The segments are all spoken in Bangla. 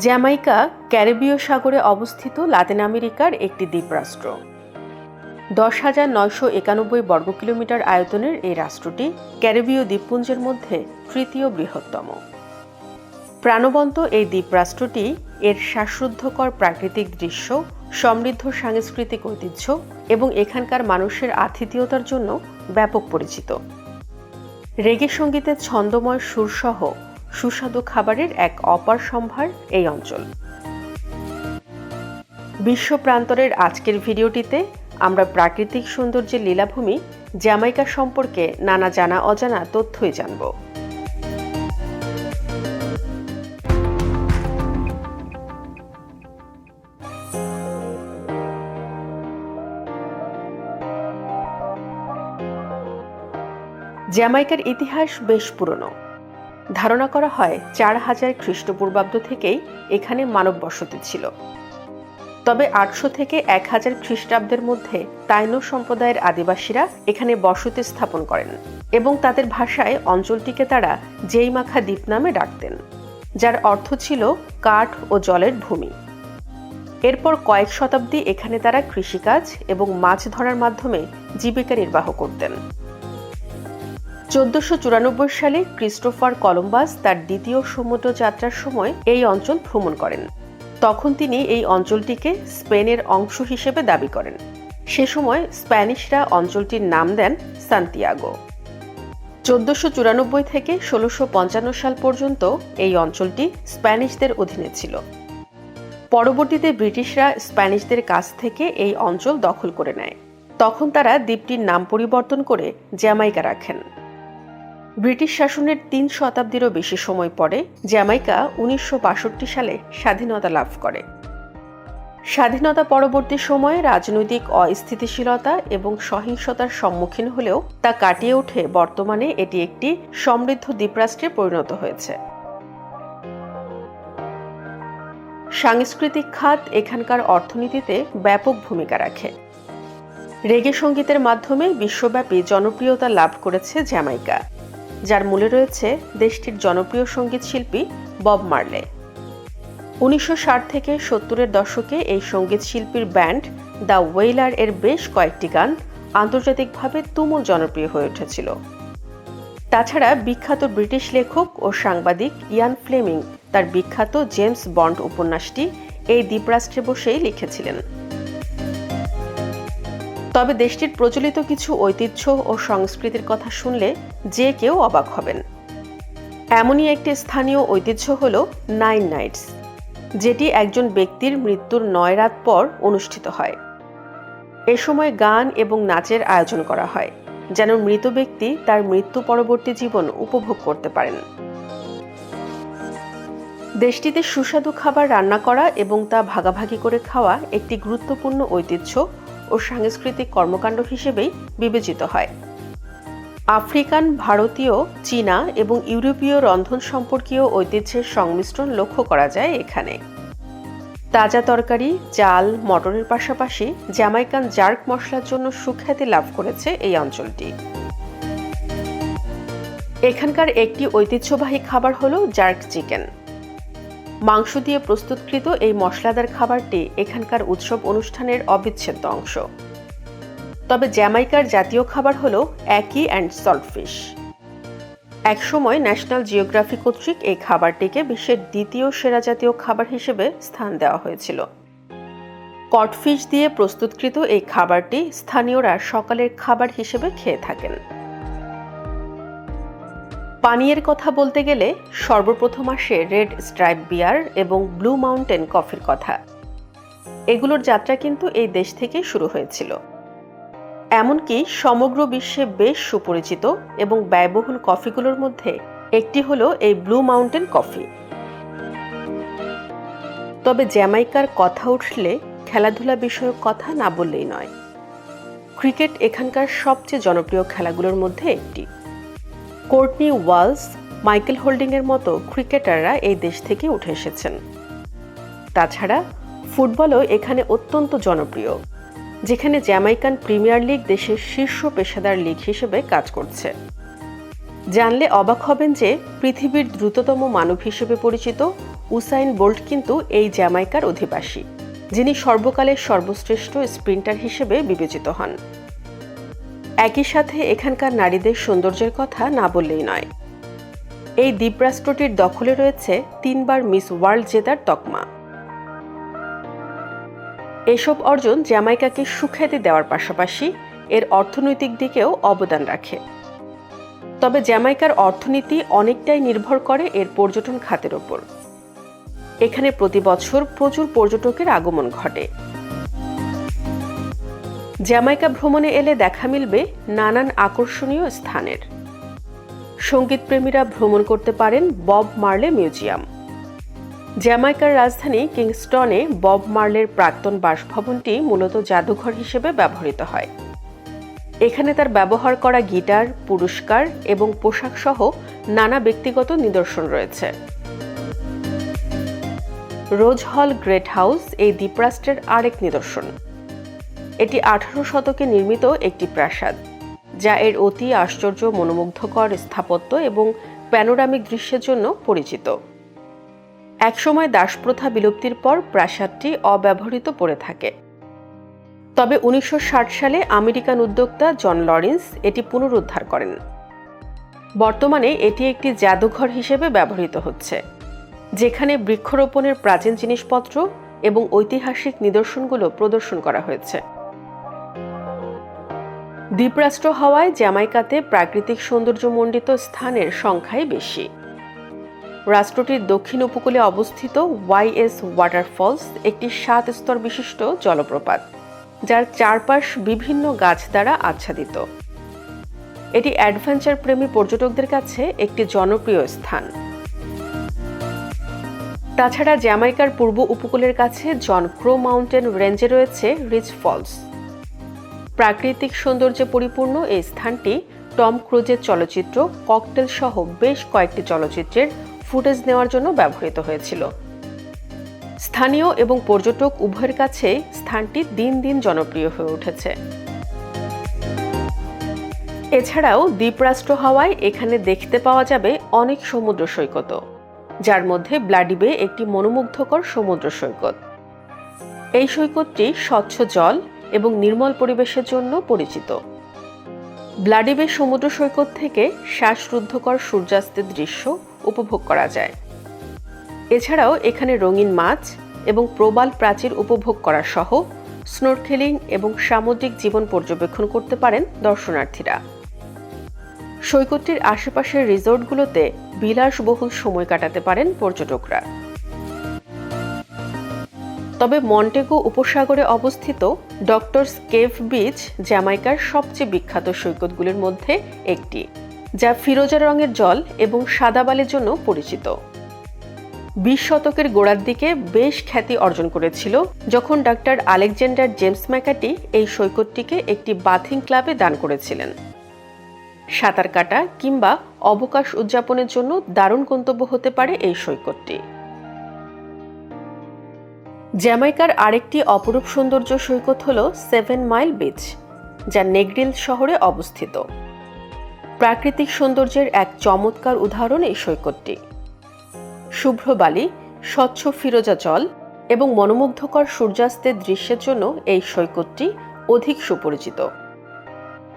জ্যামাইকা ক্যারিবীয় সাগরে অবস্থিত লাতিন আমেরিকার একটি দ্বীপরাষ্ট্র। 10,991 বর্গ কিলোমিটার আয়তনের এই রাষ্ট্রটি ক্যারিবীয় দ্বীপপুঞ্জের মধ্যে তৃতীয় বৃহত্তম। প্রাণবন্ত এই দ্বীপরাষ্ট্রটি এর শ্বাসরুদ্ধকর প্রাকৃতিক দৃশ্য, সমৃদ্ধ সাংস্কৃতিক ঐতিহ্য এবং এখানকার মানুষের আতিথেয়তার জন্য ব্যাপক পরিচিত। রেগে সঙ্গীতের ছন্দময় সুরসহ সুস্বাদু খাবারের এক অপার সম্ভার এই অঞ্চল। বিশ্ব প্রান্তরের আজকের ভিডিওটিতে আমরা প্রাকৃতিক সৌন্দর্যের লীলাভূমি জ্যামাইকা সম্পর্কে নানা জানা অজানা তথ্যই জানব। জ্যামাইকার ইতিহাস বেশ পুরনো। ধারণা করা হয় 4000 খ্রিস্টপূর্বাব্দ থেকেই এখানে মানব বসতি ছিল। তবে 800 থেকে 1000 খ্রিস্টাব্দের মধ্যে তাইনো সম্প্রদায়ের আদিবাসীরা এখানে বসতি স্থাপন করেন এবং তাদের ভাষায় অঞ্চলটিকে তারা জেইমাখা দ্বীপ নামে ডাকতেন, যার অর্থ ছিল কাঠ ও জলের ভূমি। এরপর কয়েক শতাব্দী এখানে তারা কৃষিকাজ এবং মাছ ধরার মাধ্যমে জীবিকা নির্বাহ করতেন। 1494 সালে ক্রিস্টোফার কলম্বাস তার দ্বিতীয় সমুদ্র যাত্রার সময় এই অঞ্চল ভ্রমণ করেন। তখন তিনি এই অঞ্চলটিকে স্পেনের অংশ হিসেবে দাবি করেন। সে সময় স্প্যানিশরা অঞ্চলটির নাম দেন সান্তিয়াগো। 1494 থেকে 1655 সাল পর্যন্ত এই অঞ্চলটি স্প্যানিশদের অধীনে ছিল। পরবর্তীতে ব্রিটিশরা স্প্যানিশদের কাছ থেকে এই অঞ্চল দখল করে নেয়। তখন তারা দ্বীপটির নাম পরিবর্তন করে জ্যামাইকা রাখেন। ব্রিটিশ শাসনের 3 শতাব্দীরও বেশি সময় পরে জ্যামাইকা 1962 সালে স্বাধীনতা লাভ করে। স্বাধীনতা পরবর্তী সময়ে রাজনৈতিক অস্থিতিশীলতা এবং সহিংসতার সম্মুখীন হলেও তা কাটিয়ে উঠে বর্তমানে এটি একটি সমৃদ্ধ দ্বীপরাষ্ট্রে পরিণত হয়েছে। সাংস্কৃতিক খাত এখানকার অর্থনীতিতে ব্যাপক ভূমিকা রাখে। রেগে সঙ্গীতের মাধ্যমে বিশ্বব্যাপী জনপ্রিয়তা লাভ করেছে জ্যামাইকা, যার মূলে রয়েছে দেশটির জনপ্রিয় সঙ্গীত শিল্পী বব মার্লে। 1960 থেকে 70-এর দশকে এই সঙ্গীত শিল্পীর ব্যান্ড দ্য ওয়েলার এর বেশ কয়েকটি গান আন্তর্জাতিকভাবে তুমুল জনপ্রিয় হয়ে উঠেছিল। তাছাড়া বিখ্যাত ব্রিটিশ লেখক ও সাংবাদিক ইয়ান ফ্লেমিং তার বিখ্যাত জেমস বন্ড উপন্যাসটি এই দ্বীপরাষ্ট্রে বসেই লিখেছিলেন। তবে দেশটির প্রচলিত কিছু ঐতিহ্য ও সংস্কৃতির কথা শুনলে যে কেউ অবাক হবেন। এমনই একটি স্থানীয় ঐতিহ্য হল 9 নাইটস, যেটি একজন ব্যক্তির মৃত্যুর 9 রাত পর অনুষ্ঠিত হয়। এ সময় গান এবং নাচের আয়োজন করা হয়, যেন মৃত ব্যক্তি তার মৃত্যু পরবর্তী জীবন উপভোগ করতে পারেন। দেশটিতে সুস্বাদু খাবার রান্না করা এবং তা ভাগাভাগি করে খাওয়া একটি গুরুত্বপূর্ণ ঐতিহ্য ও সাংস্কৃতিক কর্মকাণ্ড হিসেবেই বিবেচিত হয়। আফ্রিকান, ভারতীয়, চীনা এবং ইউরোপীয় রন্ধন সম্পর্কীয় ঐতিহ্যের সংমিশ্রণ লক্ষ্য করা যায় এখানে। তাজা তরকারি, চাল, মটরের পাশাপাশি জ্যামাইকান জার্ক মশলার জন্য সুখ্যাতি লাভ করেছে এই অঞ্চলটি। এখানকার একটি ঐতিহ্যবাহী খাবার হলো জার্ক চিকেন। মাংস দিয়ে প্রস্তুতকৃত এই মশলাদার খাবারটি এখানকার উৎসব অনুষ্ঠানের অবিচ্ছেদ্য অংশ। তবে জ্যামাইকার জাতীয় খাবার হলো অ্যাকি অ্যান্ড সল্টফিশ। একসময় ন্যাশনাল জিওগ্রাফি কর্তৃক এই খাবারটিকে বিশ্বের দ্বিতীয় সেরা জাতীয় খাবার হিসেবে স্থান দেওয়া হয়েছিল। কডফিশ দিয়ে প্রস্তুতকৃত এই খাবারটি স্থানীয়রা সকালের খাবার হিসেবে খেয়ে থাকেন। পানীয়ের কথা বলতে গেলে সর্বপ্রথম আসে রেড স্ট্রাইপ বিয়ার এবং ব্লু মাউন্টেন কফির কথা। এগুলোর যাত্রা কিন্তু এই দেশ থেকে শুরু হয়েছিল। এমনকি সমগ্র বিশ্বে বেশ সুপরিচিত এবং ব্যয়বহুল কফিগুলোর মধ্যে একটি হলো এই ব্লু মাউন্টেন কফি। তবে জ্যামাইকার কথা উঠলে খেলাধুলা বিষয়ক কথা না বললেই নয়। ক্রিকেট এখানকার সবচেয়ে জনপ্রিয় খেলাগুলোর মধ্যে একটি। কোর্টনি ওয়ালস, মাইকেল হোল্ডিংয়ের মতো ক্রিকেটাররা এই দেশ থেকে উঠে এসেছেন। তাছাড়া ফুটবলও এখানে অত্যন্ত জনপ্রিয়, যেখানে জ্যামাইকান প্রিমিয়ার লিগ দেশের শীর্ষ পেশাদার লিগ হিসেবে কাজ করছে। জানলে অবাক হবেন যে পৃথিবীর দ্রুততম মানব হিসেবে পরিচিত উসাইন বোল্ট কিন্তু এই জ্যামাইকার অধিবাসী, যিনি সর্বকালের সর্বশ্রেষ্ঠ স্প্রিন্টার হিসেবে বিবেচিত হন। একই সাথে এখানকার নারীদের সৌন্দর্যের কথা না বললেই নয়। এই দ্বীপরাষ্ট্রটির দখলে রয়েছে 3 বার মিস ওয়ার্ল্ড জেতার তকমা। এসব অর্জন জ্যামাইকাকে সুখ্যাতি দেওয়ার পাশাপাশি এর অর্থনৈতিক দিকেও অবদান রাখে। তবে জ্যামাইকার অর্থনীতি অনেকটাই নির্ভর করে এর পর্যটন খাতের ওপর। এখানে প্রতি বছর প্রচুর পর্যটকের আগমন ঘটে। জ্যামাইকা ভ্রমণে এলে দেখা মিলবে নানান আকর্ষণীয় স্থানের। সঙ্গীতপ্রেমীরা ভ্রমণ করতে পারেন বব মার্লে মিউজিয়াম। জ্যামাইকার রাজধানী কিংস্টনে বব মার্লের প্রাক্তন বাসভবনটি মূলত জাদুঘর হিসেবে ব্যবহৃত হয়। এখানে তার ব্যবহার করা গিটার, পুরস্কার এবং পোশাক সহ নানা ব্যক্তিগত নিদর্শন রয়েছে। রোজ হল গ্রেট হাউস এই দ্বীপরাষ্ট্রের আরেক নিদর্শন। এটি 18 শতকে নির্মিত একটি প্রাসাদ, যা এর অতি আশ্চর্য মনোমুগ্ধকর স্থাপত্য এবং প্যানোরামিক দৃশ্যের জন্য পরিচিত। একসময় দাসপ্রথা বিলুপ্তির পর প্রাসাদটি অব্যবহৃত পড়ে থাকে। তবে 1960 সালে আমেরিকান উদ্যোক্তা জন লরেন্স এটি পুনরুদ্ধার করেন। বর্তমানে এটি একটি জাদুঘর হিসেবে ব্যবহৃত হচ্ছে, যেখানে বৃক্ষরোপণের প্রাচীন জিনিসপত্র এবং ঐতিহাসিক নিদর্শনগুলো প্রদর্শন করা হয়েছে। দ্বীপরাষ্ট্র হওয়ায় জ্যামাইকাতে প্রাকৃতিক সৌন্দর্যমণ্ডিত স্থানের সংখ্যাই বেশি। রাষ্ট্রটির দক্ষিণ উপকূলে অবস্থিত ওয়াইএস ওয়াটারফলস একটি 7 স্তর বিশিষ্ট জলপ্রপাত, যার চারপাশ বিভিন্ন গাছ দ্বারা আচ্ছাদিত। এটি অ্যাডভেঞ্চার প্রেমী পর্যটকদের কাছে একটি জনপ্রিয় স্থান। তাছাড়া জ্যামাইকার পূর্ব উপকূলের কাছে জন ক্রো মাউন্টেন রেঞ্জে রয়েছে রিচ ফলস। প্রাকৃতিক সৌন্দর্যে পরিপূর্ণ এই স্থানটি টম ক্রুজের চলচ্চিত্র ককটেল সহ বেশ কয়েকটি চলচ্চিত্রের ফুটেজ নেওয়ার জন্য ব্যবহৃত হয়েছিল। স্থানীয় এবং পর্যটক উভয়ের কাছে স্থানটি দিন দিন জনপ্রিয় হয়ে উঠেছে। এছাড়াও দ্বীপরাষ্ট্র হওয়ায় এখানে দেখতে পাওয়া যাবে অনেক সমুদ্র সৈকত, যার মধ্যে ব্লাডি বে একটি মনোমুগ্ধকর সমুদ্র সৈকত। এই সৈকতটি স্বচ্ছ জল এবং নির্মল পরিবেশের জন্য পরিচিত। ব্লাডি বে সমুদ্র সৈকত থেকে শ্বাসরুদ্ধকর সূর্যাস্তের দৃশ্য উপভোগ করা যায়। এছাড়াও এখানে রঙিন মাছ এবং প্রবাল প্রাচীর উপভোগ করা সহ স্নোরকেলিং এবং সামুদ্রিক জীবন পর্যবেক্ষণ করতে পারেন দর্শনার্থীরা। সৈকতটির আশেপাশের রিসোর্টগুলোতে বিলাসবহুল সময় কাটাতে পারেন পর্যটকরা। তবে মন্টেগো উপসাগরে অবস্থিত ডক্টরস কেভ বিচ জ্যামাইকার সবচেয়ে বিখ্যাত সৈকতগুলির মধ্যে একটি, যা ফিরোজা রঙের জল এবং সাদা বালির জন্য পরিচিত। 20 শতকের গোড়ার দিকে বেশ খ্যাতি অর্জন করেছিল যখন ডাক্তার আলেকজান্ডার জেমস ম্যাকার্টি এই সৈকতটিকে একটি বাথিং ক্লাবে দান করেছিলেন। সাঁতার কাটা কিংবা অবকাশ উদযাপনের জন্য দারুণ গন্তব্য হতে পারে এই সৈকতটি। জ্যামাইকার আরেকটি অপরূপ সৌন্দর্য সৈকত হল 7 মাইল বিচ, যা নেগ্রিল শহরে অবস্থিত। প্রাকৃতিক সৌন্দর্যের এক চমৎকার উদাহরণ এই সৈকতটি। শুভ্র বালি, স্বচ্ছ ফিরোজা জল এবং মনোমুগ্ধকর সূর্যাস্তের দৃশ্যের জন্য এই সৈকতটি অধিক সুপরিচিত।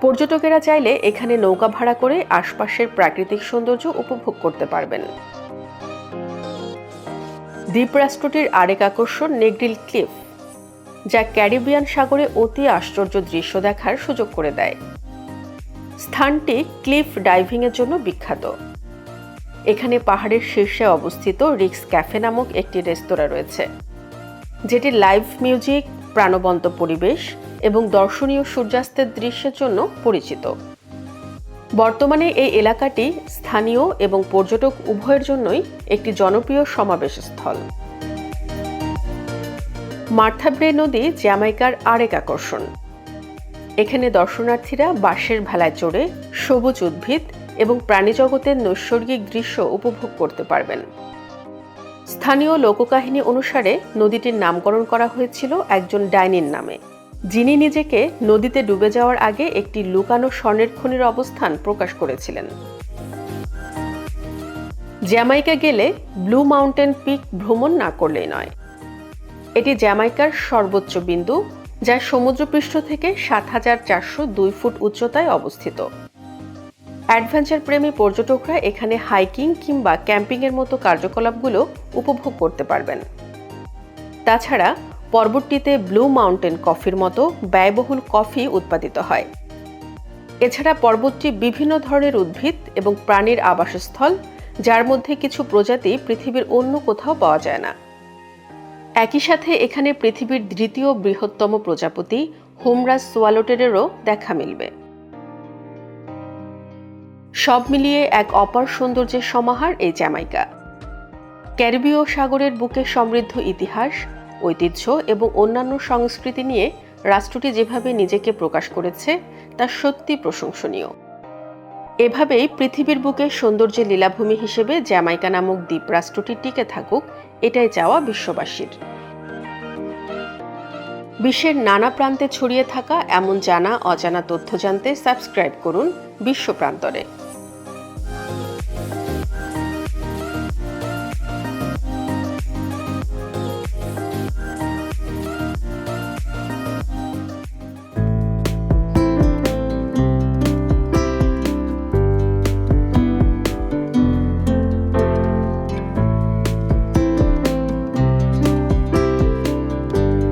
পর্যটকেরা চাইলে এখানে নৌকা ভাড়া করে আশপাশের প্রাকৃতিক সৌন্দর্য উপভোগ করতে পারবেন। দ্বীপরাষ্ট্রটির আরেক আকর্ষণ নেগ্রিল ক্লিফ, যা ক্যারিবিয়ান সাগরে অতি আশ্চর্য দৃশ্য দেখার সুযোগ করে দেয়। স্থানটি ক্লিফ ডাইভিংয়ের জন্য বিখ্যাত। এখানে পাহাড়ের শীর্ষে অবস্থিত রিক্স ক্যাফে নামক একটি রেস্তোরাঁ রয়েছে, যেটি লাইভ মিউজিক, প্রাণবন্ত পরিবেশ এবং দর্শনীয় সূর্যাস্তের দৃশ্যের জন্য পরিচিত। বর্তমানে এই এলাকাটি স্থানীয় এবং পর্যটক উভয়ের জন্যই একটি জনপ্রিয় সমাবেশ স্থল। মার্থা বে নদী জ্যামাইকার আরেক আকর্ষণ। এখানে দর্শনার্থীরা বাঁশের ভেলায় চড়ে সবুজ উদ্ভিদ এবং প্রাণীজগতের নৈসর্গিক দৃশ্য উপভোগ করতে পারবেন। স্থানীয় লোককাহিনী অনুসারে নদীটির নামকরণ করা হয়েছিল একজন ডাইনির নামে, যিনি নিজেকে নদীতে ডুবে যাওয়ার আগে একটি লুকানো স্বর্ণের খনির অবস্থান প্রকাশ করেছিলেন। জ্যামাইকা গেলে ব্লু মাউন্টেন পিক ভ্রমণ না করলেই নয়। এটি জ্যামাইকার সর্বোচ্চ বিন্দু, যা সমুদ্রপৃষ্ঠ থেকে ৭,৪০২ ফুট উচ্চতায় অবস্থিত। অ্যাডভেঞ্চার প্রেমী পর্যটকরা এখানে হাইকিং কিংবা ক্যাম্পিংয়ের মতো কার্যকলাপগুলো উপভোগ করতে পারবেন। তাছাড়া পর্বতটিতে ব্লু মাউন্টেন কফির মতো ব্যয়বহুল কফি উৎপাদিত হয়। এছাড়া পর্বতটি বিভিন্ন ধরনের উদ্ভিদ এবং প্রাণীর আবাসস্থল, যার মধ্যে কিছু প্রজাতি পৃথিবীর অন্য কোথাও পাওয়া যায় না। একই সাথে এখানে পৃথিবীর দ্বিতীয় বৃহত্তম প্রজাপতি হোমরাস সোয়ালোটেরেরও দেখা মিলবে। সব মিলিয়ে এক অপার সৌন্দর্যের সমাহার এই জ্যামাইকা। ক্যারিবীয় সাগরের বুকে সমৃদ্ধ ইতিহাস, ঐতিহ্য এবং অন্যান্য সংস্কৃতি নিয়ে রাষ্ট্রটি যেভাবে নিজেকে প্রকাশ করেছে তা সত্যি প্রশংসনীয়। এভাবেই পৃথিবীর বুকে সৌন্দর্যের লীলাভূমি হিসেবে জ্যামাইকা নামক দ্বীপরাষ্ট্রটি টিকে থাকুক, এটাই চাওয়া বিশ্ববাসীর। বিশ্বের নানা প্রান্তে ছড়িয়ে থাকা এমন জানা অজানা তথ্য জানতে সাবস্ক্রাইব করুন বিশ্বপ্রান্তরে।